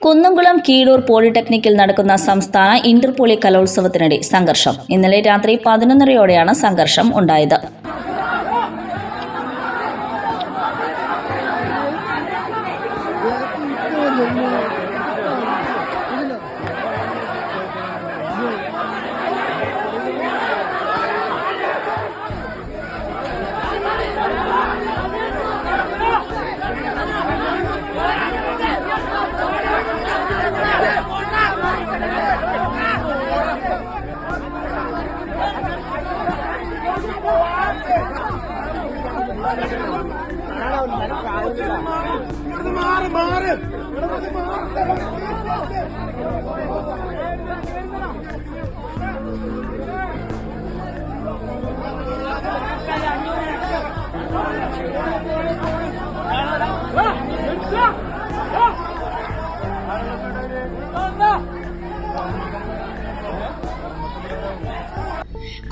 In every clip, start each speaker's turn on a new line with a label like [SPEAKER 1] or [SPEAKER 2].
[SPEAKER 1] കുന്നംകുളം കീഴൂർ പോളിടെക്നിക്കിൽ നടക്കുന്ന സംസ്ഥാന ഇന്റർപോളി കലോത്സവത്തിനിടെ സംഘർഷം. ഇന്നലെ രാത്രി 11:30യോടെയാണ് സംഘർഷം ഉണ്ടായത്.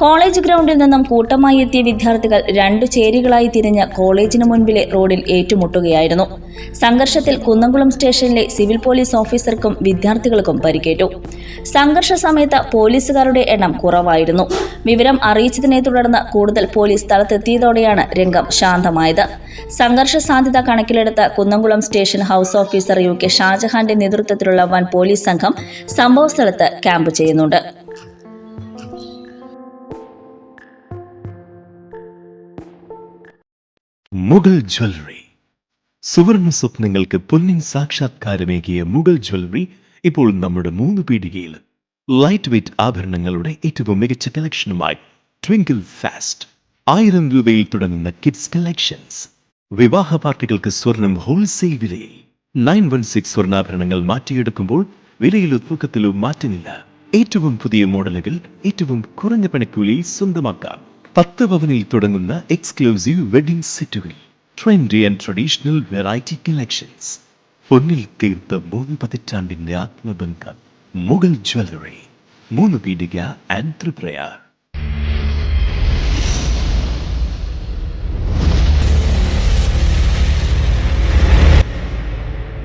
[SPEAKER 1] കോളേജ് ഗ്രൗണ്ടിൽ നിന്നും കൂട്ടമായി എത്തിയ വിദ്യാർത്ഥികൾ രണ്ടു ചേരികളായി തിരിഞ്ഞ് കോളേജിന് മുൻപിലെ റോഡിൽ ഏറ്റുമുട്ടുകയായിരുന്നു. സംഘർഷത്തിൽ കുന്നംകുളം സ്റ്റേഷനിലെ സിവിൽ പോലീസ് ഓഫീസർക്കും വിദ്യാർത്ഥികൾക്കും പരിക്കേറ്റു. സംഘർഷ സമയത്ത് പോലീസുകാരുടെ എണ്ണം കുറവായിരുന്നു. വിവരം അറിയിച്ചതിനെ തുടർന്ന് കൂടുതൽ പോലീസ് സ്ഥലത്തെത്തിയതോടെയാണ് രംഗം ശാന്തമായത്. സംഘർഷ സാധ്യത കണക്കിലെടുത്ത് Kunnamkulam station house officer UK ഷാജഹാന്റെ നേതൃത്വത്തിലുള്ള വൻ പോലീസ് സംഘം സംഭവസ്ഥലത്ത് ക്യാമ്പ് ചെയ്യുന്നുണ്ട്.
[SPEAKER 2] മുഗൾ ജ്വല്ലറി. സുവർണ സ്വപ്നങ്ങൾക്ക് പൊന്നിൻ സാക്ഷാത്കാരമേകിയ മുഗൾ ജ്വല്ലറി ഇപ്പോൾ നമ്മുടെ 3 പീടികയിൽ. ലൈറ്റ് വെയ്റ്റ് ആഭരണങ്ങളുടെ ഏറ്റവും മികച്ച കളക്ഷനുമായി ട്വിങ്കിൾ ഫാസ്റ്റ്. 1000 രൂപയിൽ തുടങ്ങുന്ന കിഡ്സ് കളക്ഷൻസ്. വിവാഹ പാർട്ടികൾക്ക് സ്വർണം ഹോൾസെയിൽ വിലയിൽ. 916 സ്വർണ്ണാഭരണങ്ങൾ മാറ്റിയെടുക്കുമ്പോൾ വിലയിലോ തൂക്കത്തിലോ മാറ്റമില്ല. ഏറ്റവും പുതിയ മോഡലുകൾ ഏറ്റവും കുറഞ്ഞ പണിക്കൂലിയിൽ സ്വന്തമാക്കാം. 10 പവനിൽ തുടങ്ങുന്ന എക്സ്ക്ലൂസീവ് വെഡിംഗ് സെറ്റുകൾ. Trendy and traditional variety collections. പൊന്നിൽ തീർത്ത 3 പതിറ്റാണ്ടിന്റെ ആത്മബന്ധം. മുഗൾ ജ്വല്ലറി, 3 പീടിക ആൻഡ് ത്രിപുര.